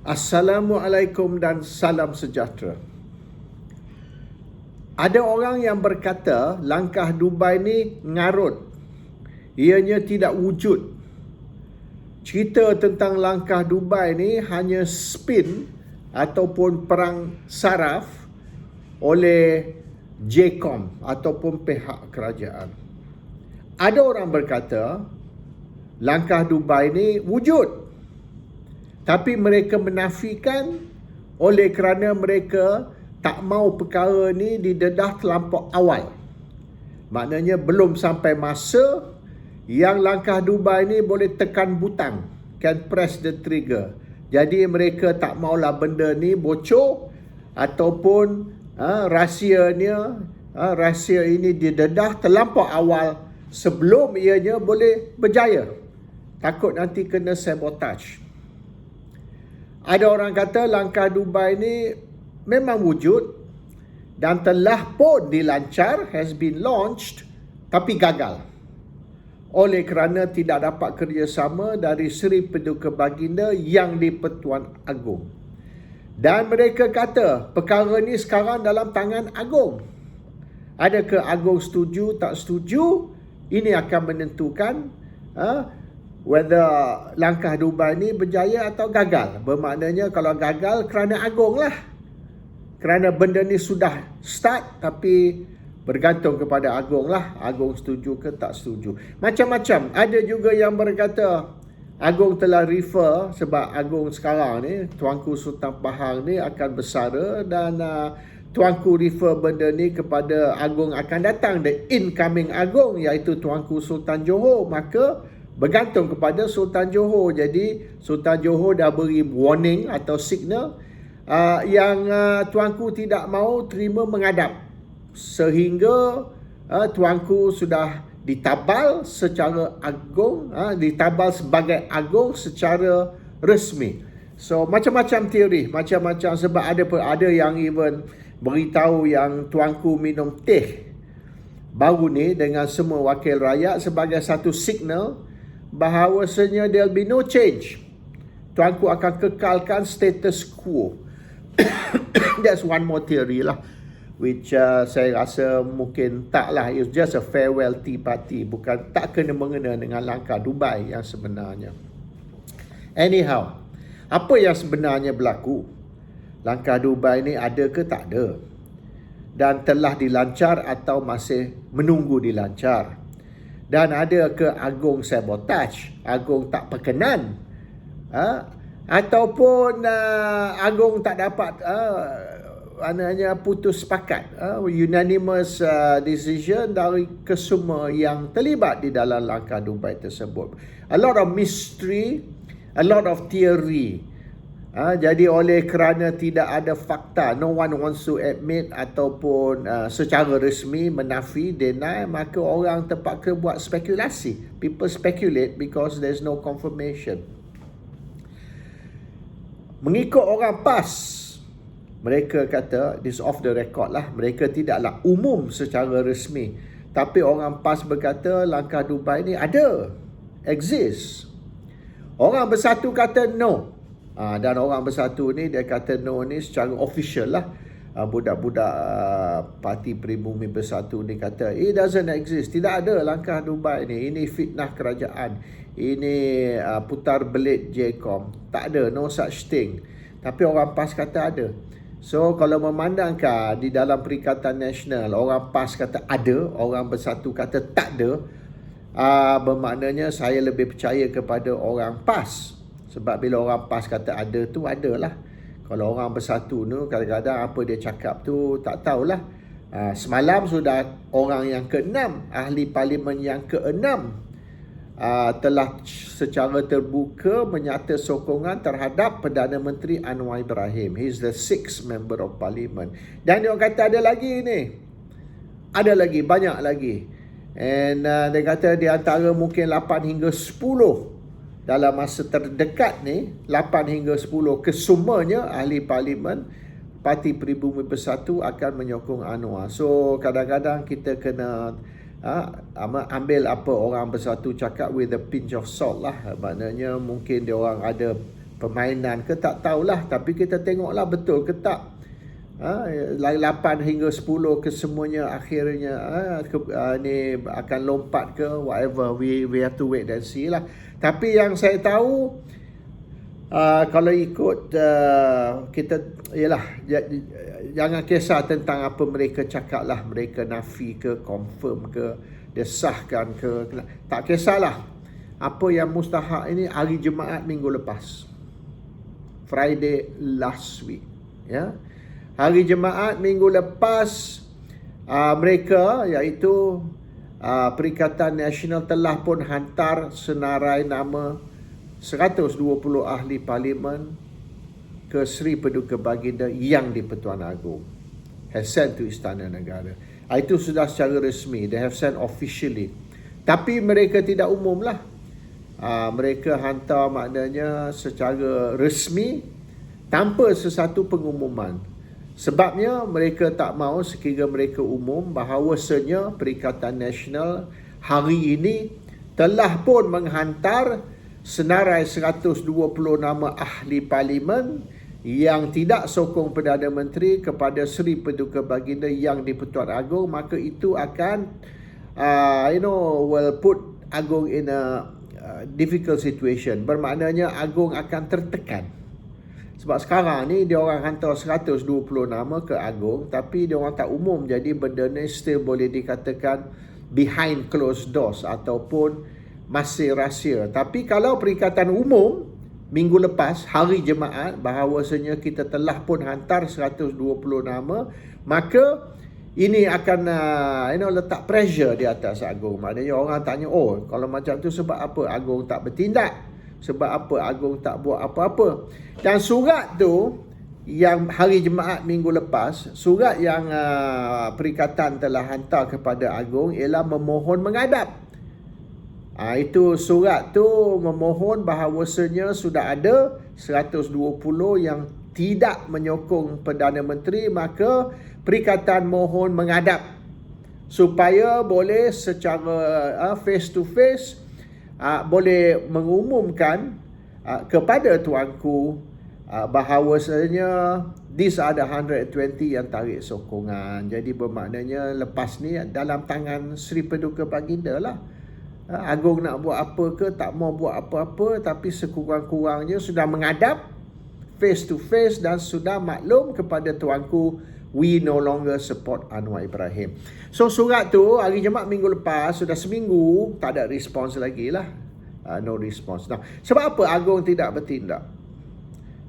Assalamualaikum dan salam sejahtera. Ada orang yang berkata langkah Dubai ni ngarut. Ianya tidak wujud. Cerita tentang langkah Dubai ni hanya spin ataupun perang saraf oleh JCOM ataupun pihak kerajaan. Ada orang berkata langkah Dubai ni wujud. Tapi mereka menafikan oleh kerana mereka tak mau perkara ni didedah terlampau awal. Maknanya belum sampai masa yang langkah Dubai ni boleh tekan butang, can press the trigger. Jadi mereka tak maulah benda ni bocor ataupun rahsia ini didedah terlampau awal sebelum ianya boleh berjaya. Takut nanti kena sabotage. Ada orang kata langkah Dubai ni memang wujud dan telah pun dilancar, has been launched, tapi gagal. Oleh kerana tidak dapat kerjasama dari Seri Paduka Baginda yang di-Pertuan Agong. Dan mereka kata perkara ni sekarang dalam tangan Agong. Adakah Agong setuju, tak setuju? Ini akan menentukan whether langkah Dubai ni berjaya atau gagal. Bermaknanya kalau gagal kerana Agong lah. Kerana benda ni sudah start tapi bergantung kepada Agong lah. Agong setuju ke tak setuju. Macam-macam. Ada juga yang berkata Agong telah refer sebab Agong sekarang ni, Tuanku Sultan Pahang ni akan bersara dan Tuanku refer benda ni kepada Agong akan datang. The incoming Agong iaitu Tuanku Sultan Johor. Maka bergantung kepada Sultan Johor. Jadi Sultan Johor dah beri warning atau signal yang Tuanku tidak mau terima mengadap. Sehingga Tuanku sudah ditabal secara Agong, ditabal sebagai Agong secara resmi. So macam-macam teori, macam-macam sebab ada yang even beritahu yang Tuanku minum teh baru ni dengan semua wakil rakyat sebagai satu signal bahawasanya there'll be no change. Tuanku akan kekalkan status quo. That's one more theory lah, which saya rasa mungkin tak lah. It's just a farewell tea party, bukan tak kena mengena dengan langkah Dubai yang sebenarnya. Anyhow, apa yang sebenarnya berlaku? Langkah Dubai ni ada ke tak ada? Dan telah dilancar atau masih menunggu dilancar? Dan ada ke Agong sabotage, Agong tak berkenan, ataupun Agong tak dapat putus sepakat, unanimous decision dari kesemua yang terlibat di dalam langkah Dubai tersebut. A lot of mystery, a lot of theory. Jadi oleh kerana tidak ada fakta, no one wants to admit ataupun secara resmi menafi, deny, maka orang terpaksa buat spekulasi. People speculate because there's no confirmation. Mengikut orang PAS, mereka kata, this off the record lah, mereka tidaklah umum secara resmi. Tapi orang PAS berkata langkah Dubai ni ada, exist. Orang Bersatu kata no. Dan orang Bersatu ni dia kata no ni secara official lah. Budak-budak Parti Pribumi Bersatu ni kata it doesn't exist. Tidak ada langkah Dubai ni. Ini fitnah kerajaan. Ini putar belit JCOM. Tak ada, no such thing. Tapi orang PAS kata ada. So kalau memandangkan di dalam Perikatan Nasional, orang PAS kata ada, orang Bersatu kata tak ada, bermaknanya saya lebih percaya kepada orang PAS. Sebab bila orang PAS kata ada tu, adalah. Kalau orang Bersatu tu, kadang-kadang apa dia cakap tu, tak tahulah. Semalam sudah orang yang ke-6, ahli parlimen yang ke-6, telah secara terbuka menyata sokongan terhadap Perdana Menteri Anwar Ibrahim. He's the 6th member of parliament. Dan dia kata ada lagi ni. Ada lagi, banyak lagi. And dia kata di antara mungkin 8 hingga 10 dalam masa terdekat ni, 8 hingga 10 kesemuanya ahli parlimen Parti Pribumi Bersatu akan menyokong Anwar. So kadang-kadang kita kena ambil apa orang Bersatu cakap with a pinch of salt lah. Maknanya mungkin dia orang ada permainan ke tak tahulah, tapi kita tengoklah betul ke tak. 8 hingga 10 ke semuanya akhirnya ni akan lompat ke whatever, we have to wait and see lah. Tapi yang saya tahu, kalau ikut kita, ialah jangan kisah tentang apa mereka cakap lah, mereka nafi ke, confirm ke, desahkan ke, tak kisahlah. Apa yang mustahak ini hari Jumaat minggu lepas, Friday last week, ya. Hari Jumaat minggu lepas, mereka iaitu Perikatan Nasional telah pun hantar senarai nama 120 ahli parlimen ke Seri Paduka Baginda yang di-Pertuan Agong, has sent to Istana Negara. Itu sudah secara resmi, they have sent officially. Tapi mereka tidak umum lah. Mereka hantar maknanya secara resmi tanpa sesuatu pengumuman. Sebabnya mereka tak mahu sekiranya mereka umum bahawasanya Perikatan Nasional hari ini telah pun menghantar senarai 120 nama ahli parlimen yang tidak sokong Perdana Menteri kepada Seri Paduka Baginda yang di-Pertuan Agong, maka itu akan will put Agong in a difficult situation. Bermaknanya Agong akan tertekan. Sebab sekarang ni dia orang hantar 120 nama ke Agong, tapi dia orang tak umum, jadi benda ni still boleh dikatakan behind closed doors ataupun masih rahsia. Tapi kalau Perikatan umum minggu lepas hari Jumaat bahawasanya kita telah pun hantar 120 nama, maka ini akan letak pressure di atas Agong. Maknanya orang tanya, kalau macam tu sebab apa Agong tak bertindak? Sebab apa Agong tak buat apa-apa? Dan surat tu yang hari Jumaat minggu lepas, surat yang Perikatan telah hantar kepada Agong ialah memohon menghadap. Itu surat tu memohon bahawasanya sudah ada 120 yang tidak menyokong Perdana Menteri, maka Perikatan mohon menghadap supaya boleh secara face to face boleh mengumumkan kepada tuanku bahawasanya these are the 120 yang tarik sokongan. Jadi bermaknanya lepas ni dalam tangan Seri Paduka Baginda lah. Agong nak buat apa ke, tak mau buat apa-apa, tapi sekurang-kurangnya sudah menghadap face to face dan sudah maklum kepada tuanku, we no longer support Anwar Ibrahim. So surat tu hari Jumaat minggu lepas, sudah seminggu tak ada respons lagi lah. No response. Nah, sebab apa Agong tidak bertindak?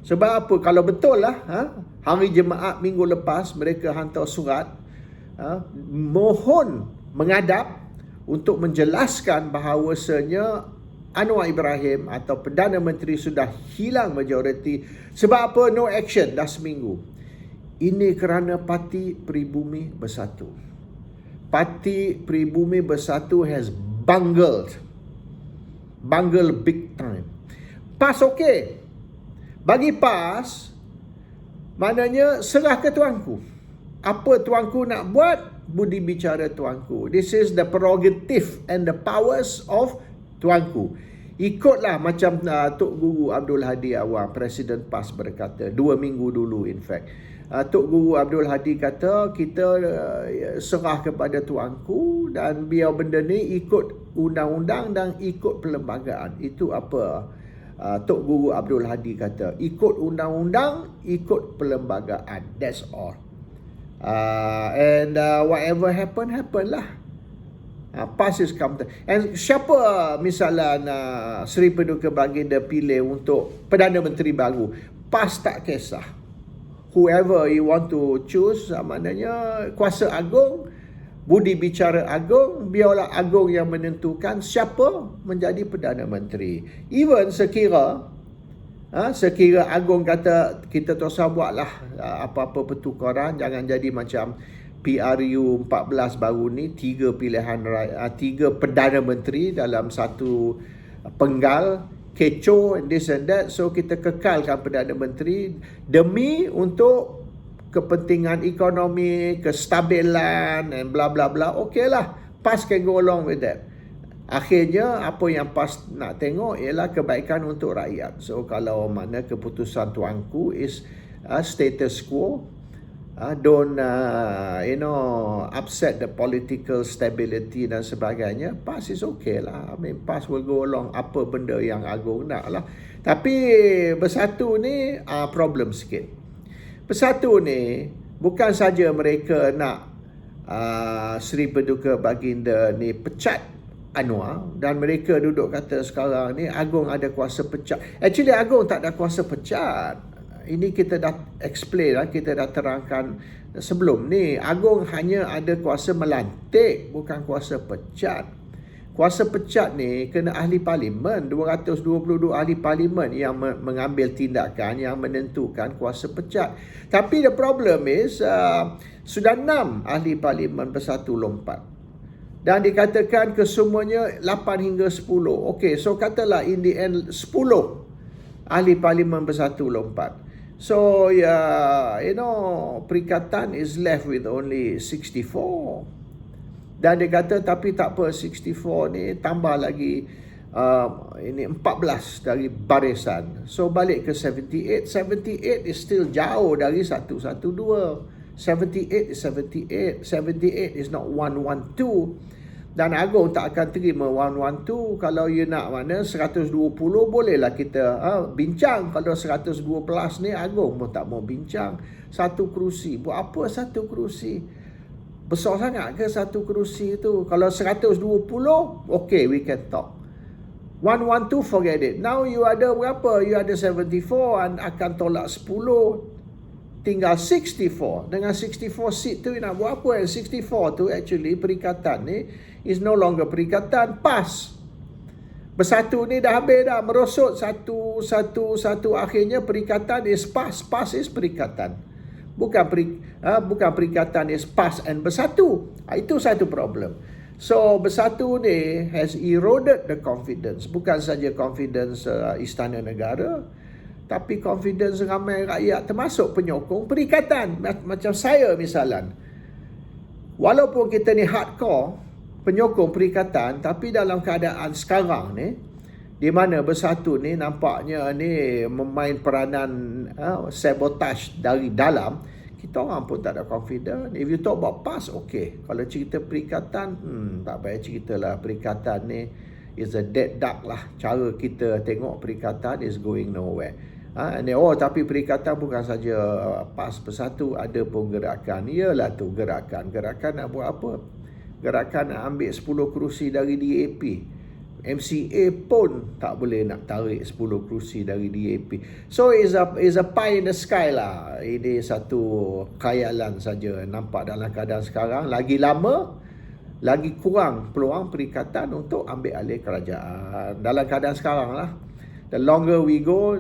Sebab apa? Kalau betul lah hari Jumaat minggu lepas mereka hantar surat mohon menghadap untuk menjelaskan bahawasanya Anwar Ibrahim atau Perdana Menteri sudah hilang majoriti. Sebab apa no action dah seminggu? Ini kerana Parti Pribumi Bersatu. Parti Pribumi Bersatu has bungled big time. PAS okey. Bagi PAS, maknanya serah ke tuanku. Apa tuanku nak buat, budi bicara tuanku. This is the prerogative and the powers of tuanku. Ikutlah macam Tok Guru Abdul Hadi Awang, Presiden PAS berkata 2 minggu dulu in fact. Tok Guru Abdul Hadi kata kita serah kepada tuanku dan biar benda ni ikut undang-undang dan ikut perlembagaan. Itu apa Tok Guru Abdul Hadi kata. Ikut undang-undang, ikut perlembagaan. That's all. And whatever happen lah. PAS is come. And siapa misalnya Seri Paduka Baginda pilih untuk Perdana Menteri baru, PAS tak kisah. Whoever you want to choose, maknanya kuasa Agong, budi bicara Agong, biarlah Agong yang menentukan siapa menjadi Perdana Menteri. Even sekira Agong kata kita tak usah buatlah apa-apa pertukaran, jangan jadi macam PRU 14 baru ni, 3 pilihan raya, 3 Perdana Menteri dalam satu penggal, kecoh and this and that. So kita kekalkan Perdana Menteri demi untuk kepentingan ekonomi, kestabilan and bla bla bla. Okey lah, PAS can go along with that. akhirnya apa yang PAS nak tengok ialah kebaikan untuk rakyat. So kalau mana keputusan tuanku is status quo, don't upset the political stability dan sebagainya, PAS is okay lah. I mean, PAS will go along apa benda yang Agong nak lah. Tapi Bersatu ni problem sikit. Bersatu ni bukan saja mereka nak Seri Paduka Baginda ni pecat Anwar, dan mereka duduk kata sekarang ni Agong ada kuasa pecat. Actually Agong tak ada kuasa pecat. Ini kita dah explain lah, kita dah terangkan sebelum ni. Agong hanya ada kuasa melantik, bukan kuasa pecat. Kuasa pecat ni kena ahli parlimen, 222 ahli parlimen yang mengambil tindakan, yang menentukan kuasa pecat. Tapi the problem is sudah 6 ahli parlimen Bersatu lompat. Dan dikatakan kesemuanya 8 hingga 10. Okay, so katalah in the end 10 ahli parlimen Bersatu lompat. So, Perikatan is left with only 64. Dan dia kata, tapi tak apa, 64 ni tambah lagi ini 14 dari barisan. So, balik ke 78. 78 is still jauh dari 112. 78 is 78. 78 is not 112. Dan Agong tak akan terima 112. Kalau you nak mana 120, bolehlah kita bincang. Kalau 112 ni Agong pun tak mau bincang. Satu kerusi. Buat apa satu kerusi? Besar sangat ke satu kerusi tu? Kalau 120, okay, we can talk. 112, forget it. Now you ada berapa? You ada 74 and akan tolak 10. Tinggal 64. Dengan 64 seat tu nak buat apa? Yang 64 tu actually Perikatan ni is no longer Perikatan, PAS. Bersatu ni dah habis dah, merosot satu akhirnya Perikatan is PAS. PAS is Perikatan. Bukan Perikatan is PAS and Bersatu. Itu satu problem. So Bersatu ni has eroded the confidence. Bukan saja confidence Istana Negara, tapi confidence ramai rakyat termasuk penyokong Perikatan. Macam saya misalan. Walaupun kita ni hardcore penyokong Perikatan, tapi dalam keadaan sekarang ni, di mana Bersatu ni nampaknya ni memain peranan sabotage dari dalam, kita orang pun tak ada confident. If you talk about PAS, okay. Kalau cerita Perikatan, tak payah ceritalah. Perikatan ni is a dead duck lah. Cara kita tengok Perikatan is going nowhere. Tapi Perikatan bukan saja PAS Bersatu, ada pun gerakan. Iyalah tu gerakan. Gerakan nak buat apa? Gerakan nak ambil 10 kerusi dari DAP. MCA pun tak boleh nak tarik 10 kerusi dari DAP. So is a pie in the sky lah. Ini satu khayalan saja. Nampak dalam keadaan sekarang, lagi lama lagi kurang peluang Perikatan untuk ambil alih kerajaan. Dalam keadaan sekarang lah, the longer we go,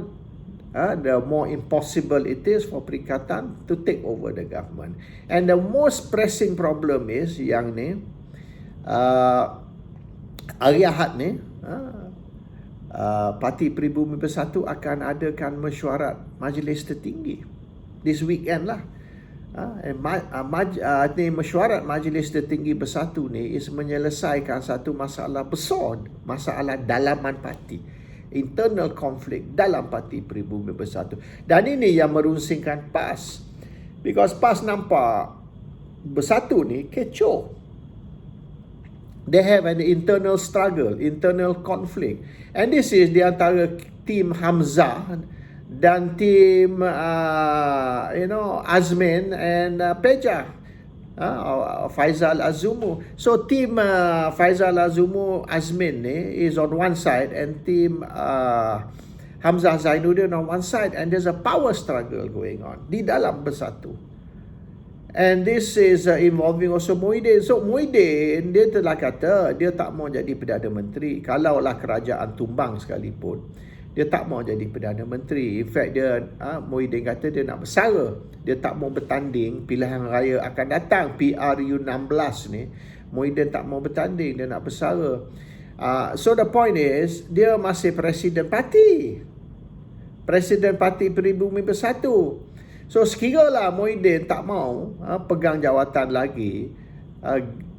the more impossible it is for Perikatan to take over the government. And the most pressing problem is yang ni, hari Ahad ni, Parti Pribumi Bersatu akan adakan mesyuarat Majlis Tertinggi this weekend lah. Mesyuarat Majlis Tertinggi Bersatu ni is menyelesaikan satu masalah besar, masalah dalaman parti, internal conflict dalam Parti Pribumi Bersatu. Dan ini yang merunsingkan PAS, because PAS nampak Bersatu ni kecoh. They have an internal struggle, internal conflict. And this is di antara tim Hamzah dan tim Azmin and Peja, Faizal Azumu. So tim Faizal Azumu Azmin ni is on one side, and team Hamzah Zainuddin on one side, and there's a power struggle going on di dalam Bersatu. And this is involving also Muhyiddin. So Muhyiddin, dia telah kata dia tak mau jadi Perdana Menteri. Kalaulah kerajaan tumbang sekalipun, dia tak mau jadi Perdana Menteri. In fact, Muhyiddin kata dia nak bersara. Dia tak mau bertanding pilihan raya akan datang, PRU 16 ni. Muhyiddin tak mau bertanding, dia nak bersara. So the point is, dia masih Presiden Parti. Presiden Parti Pribumi Bersatu. So sekiralah Muhyiddin tak mau pegang jawatan lagi,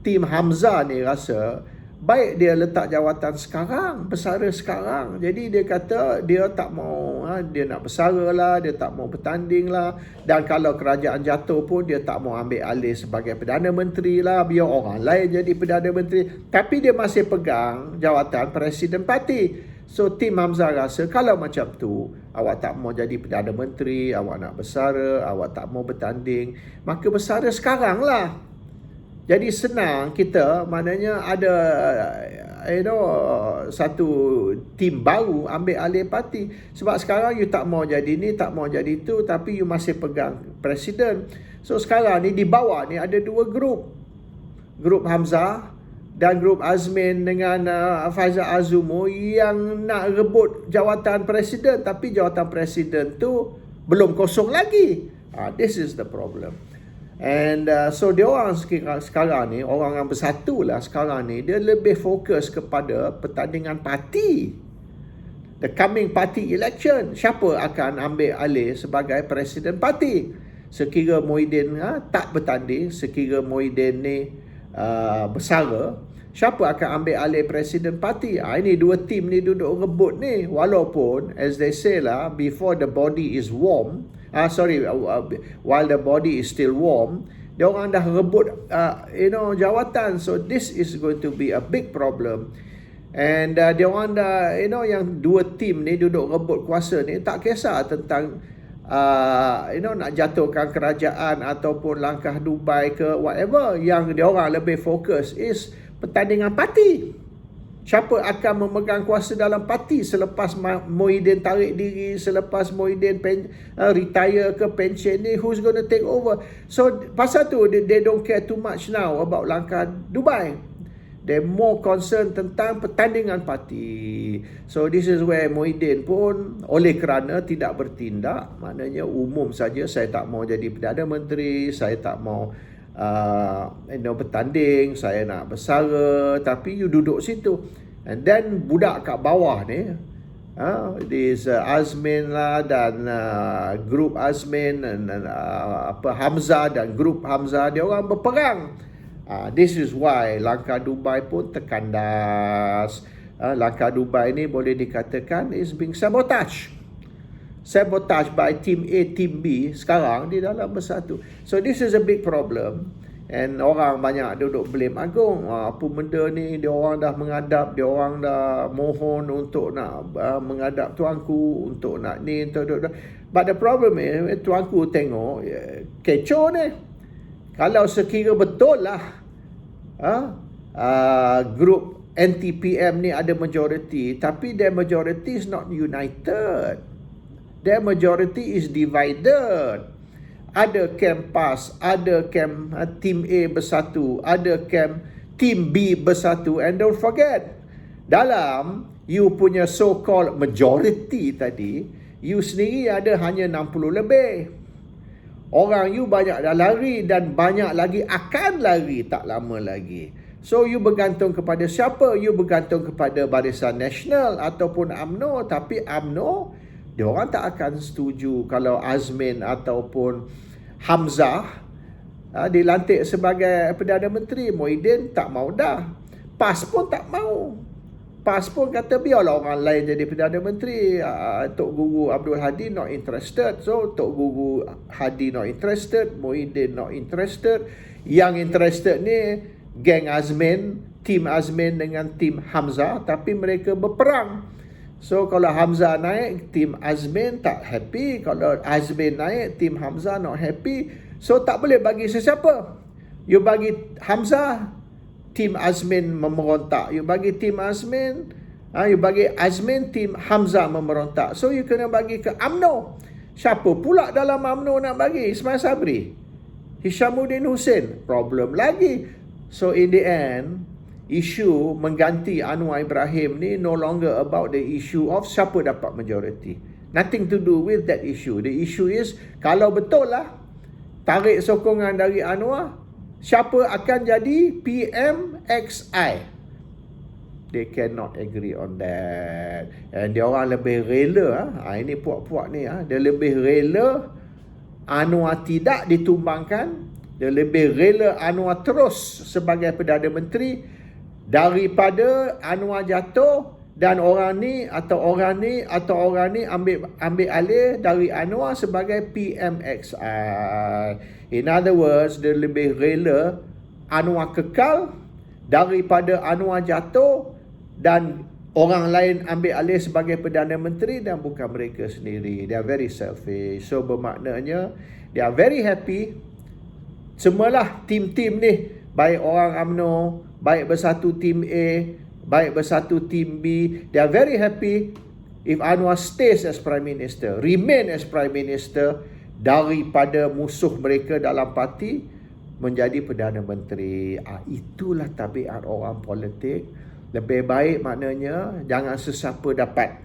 tim Hamzah ni rasa baik dia letak jawatan sekarang, bersara sekarang. Jadi dia kata dia tak mau, dia nak bersara lah, dia tak mau bertanding lah. Dan kalau kerajaan jatuh pun dia tak mau ambil alih sebagai Perdana Menteri lah, biar orang lain jadi Perdana Menteri. Tapi dia masih pegang jawatan Presiden Parti. So Tim Hamzah rasa kalau macam tu, awak tak mau jadi Perdana Menteri, awak nak bersara, awak tak mau bertanding, maka bersara sekarang lah. Jadi senang kita, maknanya ada satu tim baru ambil alih parti. Sebab sekarang you tak mau jadi ni, tak mau jadi tu, tapi you masih pegang Presiden. So sekarang ni di bawah ni ada dua grup. Grup Hamzah dan grup Azmin dengan Faizal Azumu yang nak rebut jawatan Presiden. Tapi jawatan Presiden tu belum kosong lagi. This is the problem. And so dia orang sekarang ni, orang yang bersatu lah sekarang ni, dia lebih fokus kepada pertandingan parti. The coming party election. Siapa akan ambil alih sebagai Presiden parti? Sekira Muhyiddin tak bertanding, sekira Muhyiddin ni bersara, siapa akan ambil alih Presiden parti? Ini dua tim ni duduk rebut ni. Walaupun as they say lah, before the body is warm, while the body is still warm, dia orang dah rebut jawatan. So this is going to be a big problem. And dia orang dah, yang dua tim ni duduk rebut kuasa ni, tak kisah tentang nak jatuhkan kerajaan ataupun langkah Dubai ke whatever. Yang dia orang lebih fokus is pertandingan parti. Siapa akan memegang kuasa dalam parti selepas Muhyiddin tarik diri, selepas Muhyiddin retire ke pension ni, who's going to take over? So pasal tu they don't care too much now about langkah Dubai. They're more concerned tentang pertandingan parti. So this is where Muhyiddin pun oleh kerana tidak bertindak, maknanya umum saja, saya tak mau jadi Perdana Menteri, saya tak mau bertanding, saya nak bersara, tapi you duduk situ. And then budak kat bawah ni, this Azmin lah dan grup Azmin dan Hamzah dan grup Hamzah, dia orang berperang. This is why langkah Dubai pun terkandas. Langkah Dubai ni boleh dikatakan is being sabotage by team A, team B sekarang di dalam bersatu. So this is a big problem. And orang banyak duduk blame Agong. Apa benda ni, dia orang dah menghadap, dia orang dah mohon untuk nak menghadap tuanku, untuk nak ni, but the problem is, tuanku tengok kecoh ni. Kalau sekira betul lah grup NTPM ni ada majority, tapi their majority is not united. Their majority is divided. Ada camp PAS, ada camp Team A bersatu, ada camp Team B bersatu. And don't forget, dalam you punya so-called majority tadi, you sendiri ada hanya 60 lebih. Orang you banyak dah lari dan banyak lagi akan lari tak lama lagi. So you bergantung kepada siapa? You bergantung kepada Barisan Nasional ataupun UMNO. Tapi UMNO, dia orang tak akan setuju kalau Azmin ataupun Hamzah dilantik sebagai Perdana Menteri. Muhyiddin tak mau dah. PAS pun tak mau. PAS pun kata biarlah orang lain jadi Perdana Menteri. Tok Guru Abdul Hadi not interested. So Tok Guru Hadi not interested, Muhyiddin not interested. Yang interested ni geng Azmin, tim Azmin dengan tim Hamzah, tapi mereka berperang. So kalau Hamzah naik, tim Azmin tak happy. Kalau Azmin naik, tim Hamzah not happy. So tak boleh bagi sesiapa. You bagi Hamzah, tim Azmin memerontak. You bagi tim Azmin, you bagi Azmin, tim Hamzah memerontak. So you kena bagi ke UMNO. Siapa pula dalam UMNO nak bagi? Ismail Sabri, Hishamuddin Hussein, problem lagi. So in the end, isu mengganti Anwar Ibrahim ni no longer about the issue of siapa dapat majority. Nothing to do with that issue. The issue is, kalau betul lah tarik sokongan dari Anwar, siapa akan jadi PMXI? They cannot agree on that. And dia orang lebih rela, ini puak-puak ni, dia lebih rela Anwar tidak ditumbangkan, dia lebih rela Anwar terus sebagai Perdana Menteri daripada Anwar jatuh dan orang ni atau orang ni ambil alih dari Anwar sebagai PMXI. In other words, dia lebih rela Anwar kekal daripada Anwar jatuh dan orang lain ambil alih sebagai Perdana Menteri dan bukan mereka sendiri. They are very selfish. So bermaknanya they are very happy. Semualah tim-tim ni, baik orang UMNO, baik bersatu tim A, baik bersatu tim B, they are very happy if Anwar stays as Prime Minister, remain as Prime Minister, daripada musuh mereka dalam parti menjadi Perdana Menteri. Itulah tabiat orang politik. Lebih baik maknanya jangan sesiapa dapat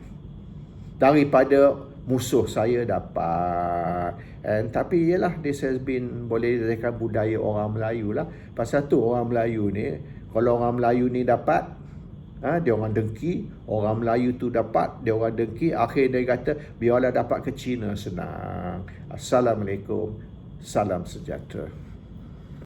daripada musuh saya dapat. Tapi ialah, this has been, boleh dikatakan budaya orang Melayu lah. Pasal tu orang Melayu ni, kalau orang Melayu ni dapat, dia orang dengki. Orang Melayu tu dapat, dia orang dengki. Akhir dia kata, biarlah dapat ke China senang. Assalamualaikum. Salam sejahtera.